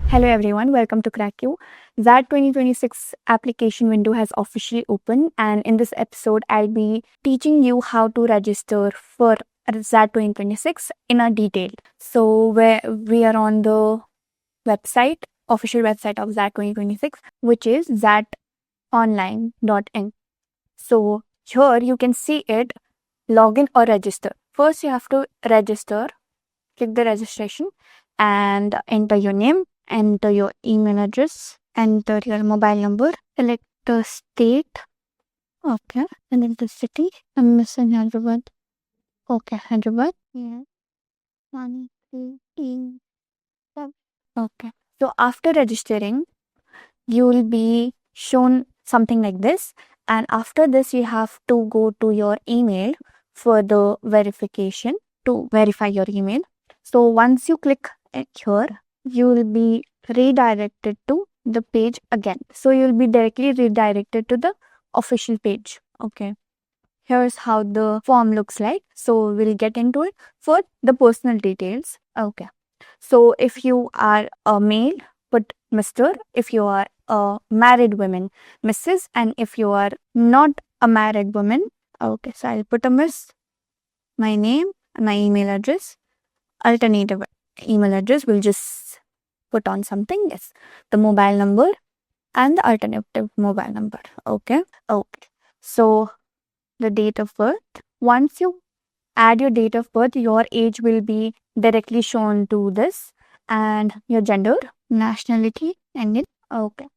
Hello everyone, welcome to Cracku. XAT 2026 application window has officially opened, and in this episode I'll be teaching you how to register for XAT 2026 in a detail. So we are on the website, official website of XAT 2026, which is xatonline.in. So here you can see it, login or register. First you have to register, click the registration and enter your name, enter your email address, enter your mobile number, select the state, okay, and then the city. I'm missing Hyderabad. Okay, Hyderabad. Yeah. 1, 2, 3, 7. Okay. So after registering, you will be shown something like this, and after this you have to go to your email for the verification to verify your email. So once you click here, you will be redirected to the page again. So you'll be directly redirected to the official page. Okay. Here's how the form looks like. So we'll get into it. For the personal details. Okay. So if you are a male, put Mr. If you are a married woman, Mrs. And if you are not a married woman, okay, so I'll put a Miss. My name, my email address, alternative email address, we'll just put on something. Yes, the mobile number and the alternative mobile number. Okay. So the date of birth. Once you add your date of birth, your age will be directly shown to this, and your gender, nationality, and it. Okay.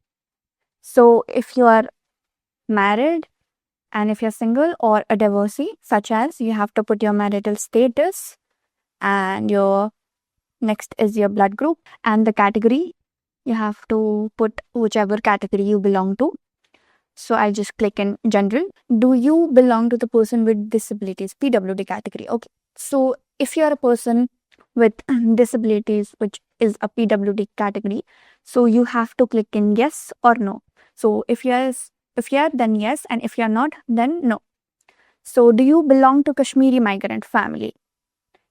So if you are married and if you're single or a divorcee, such as, you have to put your marital status, and your next is your blood group and the category. You have to put whichever category you belong to. So I'll just click in general. Do you belong to the person with disabilities, PWD category? Okay. So if you're a person with disabilities, which is a PWD category, so you have to click in yes or no. So if you are, then yes, and if you're not, then no. So do you belong to Kashmiri migrant family?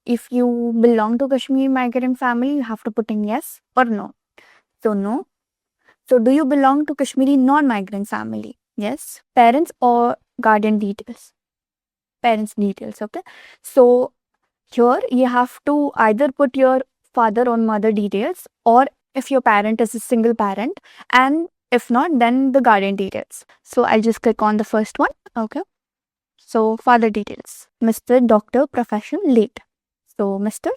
If you belong to Kashmiri migrant family, you have to put in yes or no. So no. So do you belong to Kashmiri non-migrant family? Yes. Parents or guardian details? Parents details, okay. So here you have to either put your father or mother details, or if your parent is a single parent, and if not, then the guardian details. So I'll just click on the first one, okay. So father details, Mr. Doctor, profession, late. So Mr.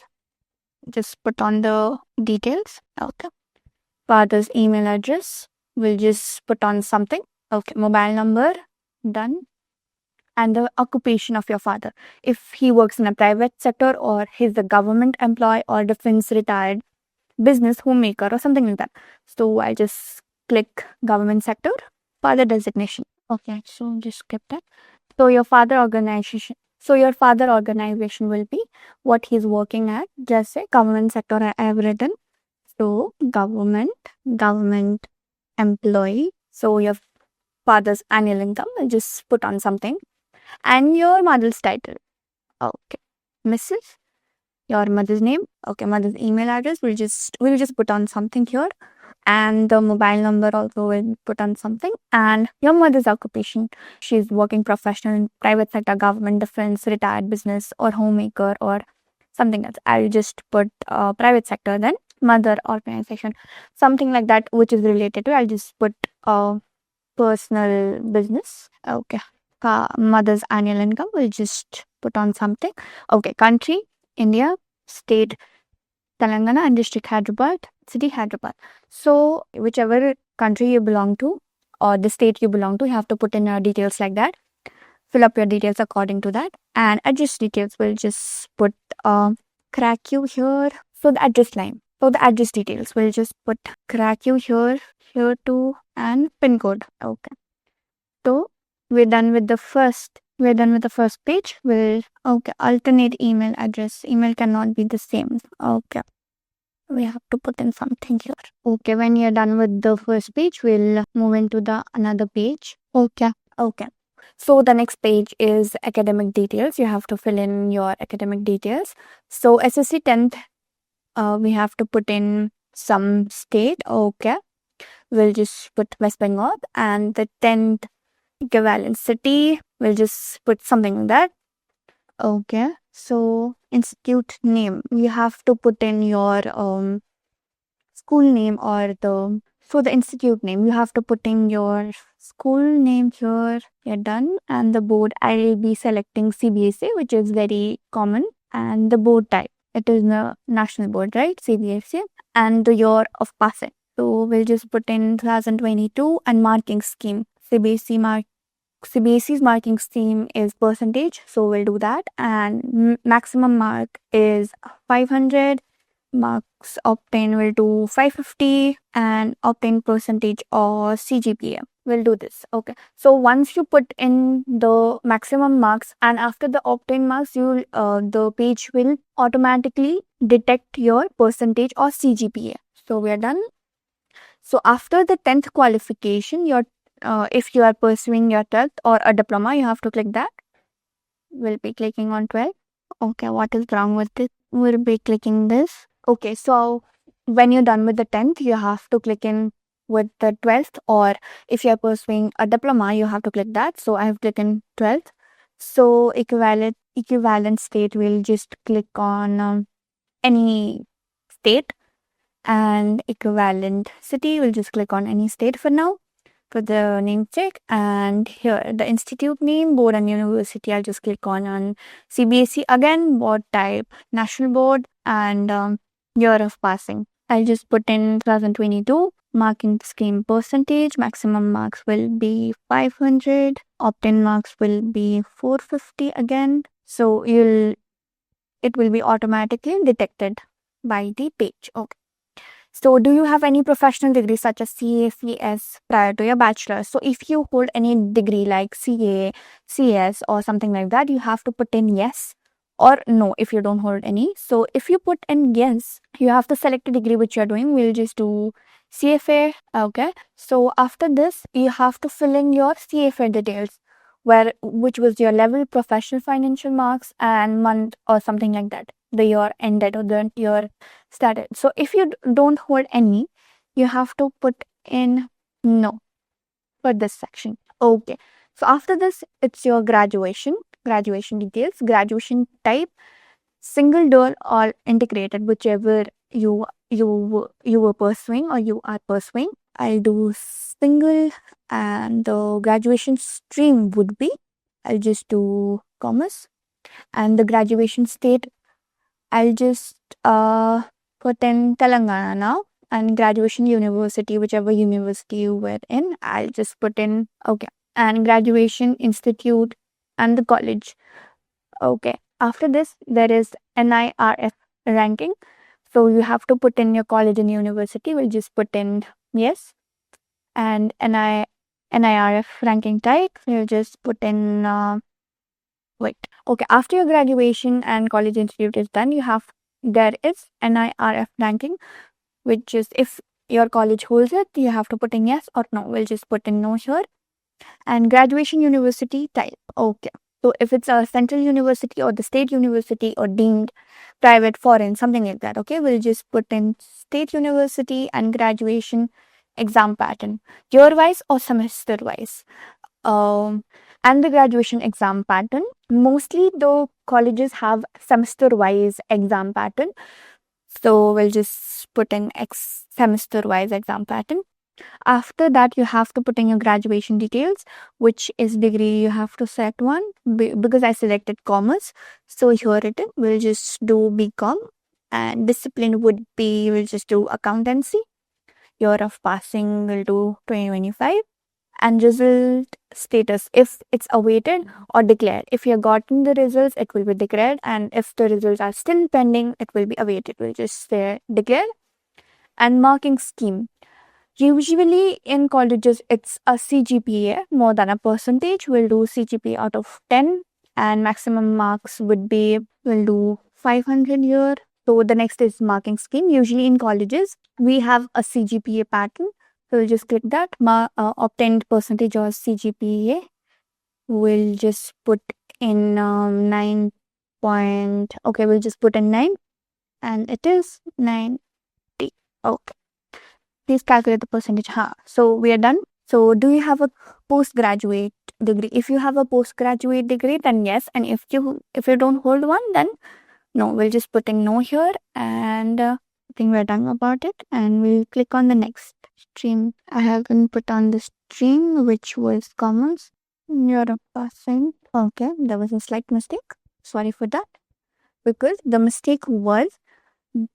just put on the details, okay. Father's email address, we'll just put on something, okay. Mobile number, done. And the occupation of your father, if he works in a private sector or he's a government employee or defense retired, business homemaker or something like that. So I just click government sector, father designation. Okay, so just skip that. So your father organization will be what he's working at. Just say government sector I have written. So government employee. So your father's annual income, I'll just put on something. And your mother's title. Okay. Mrs. Your mother's name. Okay, mother's email address. We'll just put on something here. And the mobile number also will put on something. And your mother's occupation. She's working professional in private sector, government, defense, retired, business, or homemaker, or something else. I'll just put private sector, then mother organization, something like that, which is related to. I'll just put personal business. Okay. Mother's annual income, we'll just put on something. Okay. Country, India. State, Telangana, and district, Hyderabad. City, Hyderabad. So whichever country you belong to or the state you belong to, you have to put in your details like that. Fill up your details according to that. And address details, we'll just put Cracku here. So the address line. So the address details, we'll just put Cracku here too, and pin code. Okay. So we're done with the first page. Okay, alternate email address. Email cannot be the same. Okay. We have to put in something here. Okay, when you're done with the first page, we'll move into the another page. Okay. So the next page is academic details. You have to fill in your academic details. So SSC 10th, we have to put in some state. Okay, we'll just put West Bengal, and the 10th equivalent city, we'll just put something like that. Okay, so institute name, you have to put in your school name or the institute name. You have to put in your school name here. You're done. And the board, I will be selecting CBSE, which is very common. And the board type, it is the national board, right? CBSE. And the year of passing. So we'll just put in 2022 and marking scheme. CBSE's marking scheme is percentage, so we'll do that. And maximum mark is 500. Marks obtained will do 550, and obtained percentage or CGPA. We'll do this. Okay. So once you put in the maximum marks, and after the obtained marks, you the page will automatically detect your percentage or CGPA. So we are done. So after the 10th qualification, your if you are pursuing your 12th or a diploma, you have to click that. We'll be clicking on 12. Okay, what is wrong with this? We'll be clicking this. Okay, so when you're done with the 10th, you have to click in with the 12th, or if you're pursuing a diploma, you have to click that. So I have clicked in 12th. So equivalent state, we'll just click on any state, and equivalent city, we'll just click on any state for now for the name check. And here the institute name, board and university, I'll just click on CBSE again, board type national board, and year of passing, I'll just put in 2022. Marking scheme percentage, maximum marks will be 500, obtained marks will be 450 again. So it will be automatically detected by the page. Okay. So do you have any professional degree such as CA, CS prior to your bachelor? So if you hold any degree like CA, CS or something like that, you have to put in yes or no if you don't hold any. So if you put in yes, you have to select a degree which you're doing. We'll just do CFA. Okay. So after this, you have to fill in your CFA details, which was your level, professional financial marks, and month or something like that. The year ended or the year started. So if you don't hold any, you have to put in no for this section. Okay. So after this, it's your graduation details, graduation type, single door or integrated, whichever you were pursuing or you are pursuing. I'll do single, and the graduation stream would be, I'll just do commerce, and the graduation state, I'll just put in Telangana now, and graduation university, whichever university you were in, I'll just put in okay, and graduation institute and the college. Okay. After this, there is NIRF ranking. So you have to put in your college and university. We'll just put in yes, and NIRF ranking type. We'll just put in wait. Okay. After your graduation and college institute is done, there is NIRF ranking, which is if your college holds it, you have to put in yes or no. We'll just put in no here. And graduation university type. Okay. So if it's a central university or the state university or deemed private, foreign, something like that, okay, we'll just put in state university and graduation exam pattern, year-wise or semester-wise. And the graduation exam pattern, mostly the colleges have semester-wise exam pattern. So we'll just put in semester-wise exam pattern. After that, you have to put in your graduation details, which is degree. You have to select one because I selected commerce. So here it is. We'll just do BCom, and discipline would be, we'll just do accountancy. Year of passing, we'll do 2025. And result status, if it's awaited or declared. If you have gotten the results, it will be declared. And if the results are still pending, it will be awaited. We'll just say declared. And marking scheme. Usually in colleges, it's a CGPA more than a percentage. We'll do CGPA out of 10, and maximum marks would be, we'll do 500 here. So the next is marking scheme. Usually in colleges, we have a CGPA pattern. So we'll just click that, obtained percentage or CGPA. we'll just put in 9 point. Okay, we'll just put in 9, and it is 90. Okay, please calculate the percentage. So we are done. So do you have a postgraduate degree? If you have a postgraduate degree, then yes, and if you don't hold one, then no. We'll just put in no here, and I think we're done about it, and we'll click on the next stream. I haven't put on the stream, which was commerce. You're a passing. Okay, there was a slight mistake. Sorry for that. Because the mistake was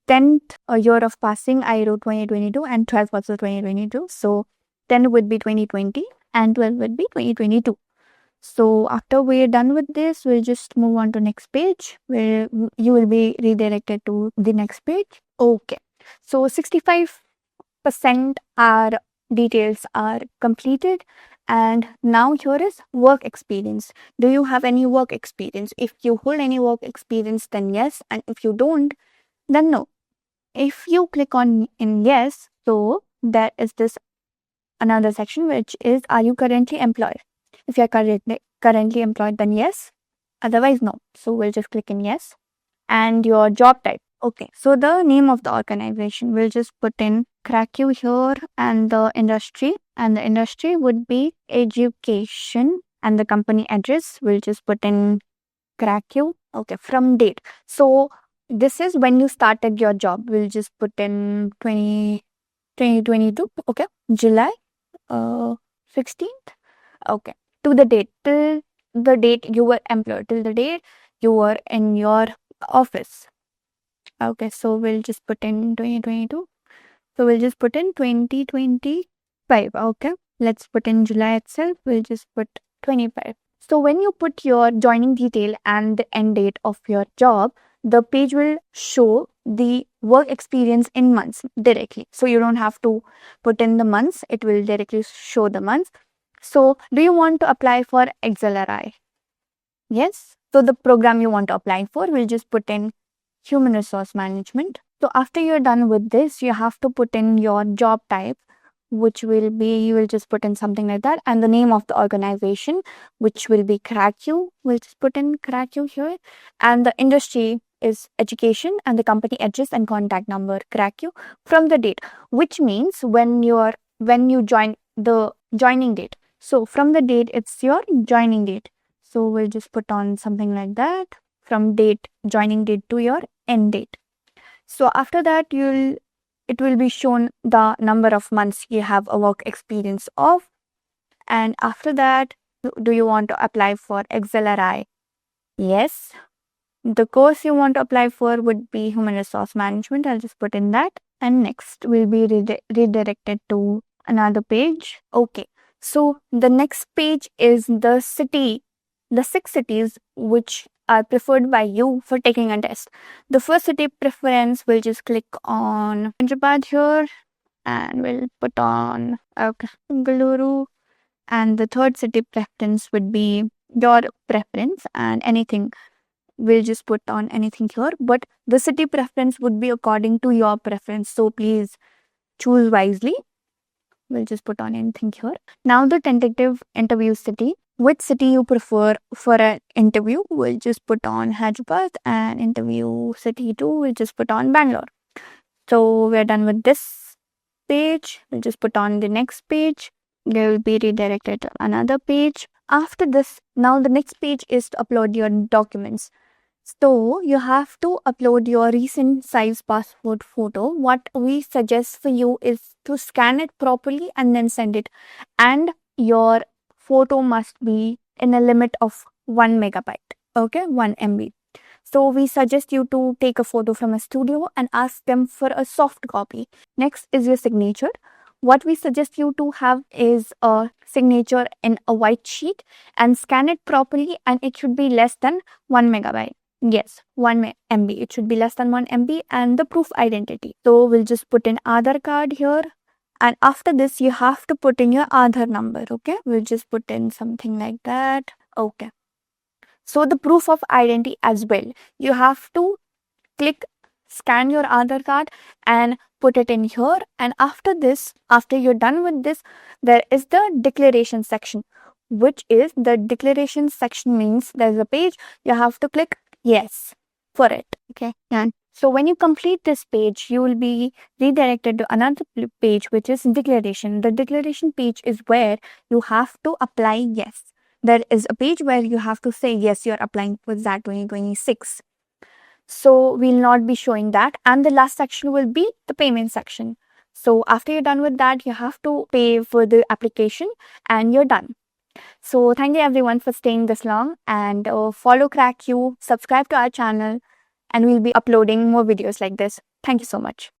10th year of passing, I wrote 2022, and 12th also 2022. So 10 would be 2020 and 12 would be 2022. So after we're done with this, we'll just move on to next page where you will be redirected to the next page. Okay. So 65% our details are completed, and now here is work experience. Do you have any work experience? If you hold any work experience, then yes, and if you don't, then no. If you click on in yes, so there is this another section which is, are you currently employed? If you are currently employed, then yes, otherwise no. So we'll just click in yes. And your job type. Okay, so the name of the organization, we'll just put in Cracku here, and the industry would be education, and the company address, we'll just put in Cracku. Okay, from date. So this is when you started your job. We'll just put in 2022. Okay, July 16th. Okay, to the date, till the date you were employed, till the date you were in your office. Okay, so we'll just put in 2022. So we'll just put in 2025. Okay, let's put in July itself. We'll just put 25. So when you put your joining detail and the end date of your job, the page will show the work experience in months directly. So you don't have to put in the months, it will directly show the months. So do you want to apply for XLRI? Yes. So the program you want to apply for, we'll just put in human resource management. So after you're done with this, you have to put in your job type, which will be, you will just put in something like that, and the name of the organization, which will be Cracku. We'll just put in Cracku here, and the industry is education, and the company address and contact number Cracku from the date, which means when you join, the joining date. So from the date, it's your joining date. So we'll just put on something like that, from date, joining date to your end date. So after that, it will be shown the number of months you have a work experience of. And after that, do you want to apply for XLRI? Yes. The course you want to apply for would be human resource management. I'll just put in that. And next will be redirected to another page. Okay. So the next page is the 6 cities which are preferred by you for taking a test. The first city preference, we'll just click on Hyderabad here, and we'll put on Bengaluru. And the third city preference would be your preference, and anything, we'll just put on anything here. But the city preference would be according to your preference. So please choose wisely. We'll just put on anything here. Now the tentative interview city. Which city you prefer for an interview? We'll just put on Hyderabad, and interview city 2, we'll just put on Bangalore. So we're done with this page. We'll just put on the next page. They will be redirected to another page. After this, now the next page is to upload your documents. So you have to upload your recent size passport photo. What we suggest for you is to scan it properly and then send it. And your photo must be in a limit of 1 megabyte. Okay, 1 MB. So we suggest you to take a photo from a studio and ask them for a soft copy. Next is your signature. What we suggest you to have is a signature in a white sheet and scan it properly, and it should be less than 1 megabyte. Yes, 1 MB. It should be less than 1 MB, and the proof identity. So we'll just put in Aadhaar card here. And after this, you have to put in your Aadhaar number. Okay, we'll just put in something like that. Okay. So the proof of identity as well. You have to scan your Aadhaar card and put it in here. And after this, after you're done with this, there is the declaration section. which is the declaration section. Means there's a page, you have to click yes for it. Okay, and so when you complete this page, you will be redirected to another page, which is declaration. The declaration page is where you have to apply yes. There is a page where you have to say yes, you're applying for XAT 2026. So we'll not be showing that. And the last section will be the payment section. So after you're done with that, you have to pay for the application and you're done. So thank you everyone for staying this long, and follow Cracku, subscribe to our channel, and we'll be uploading more videos like this. Thank you so much.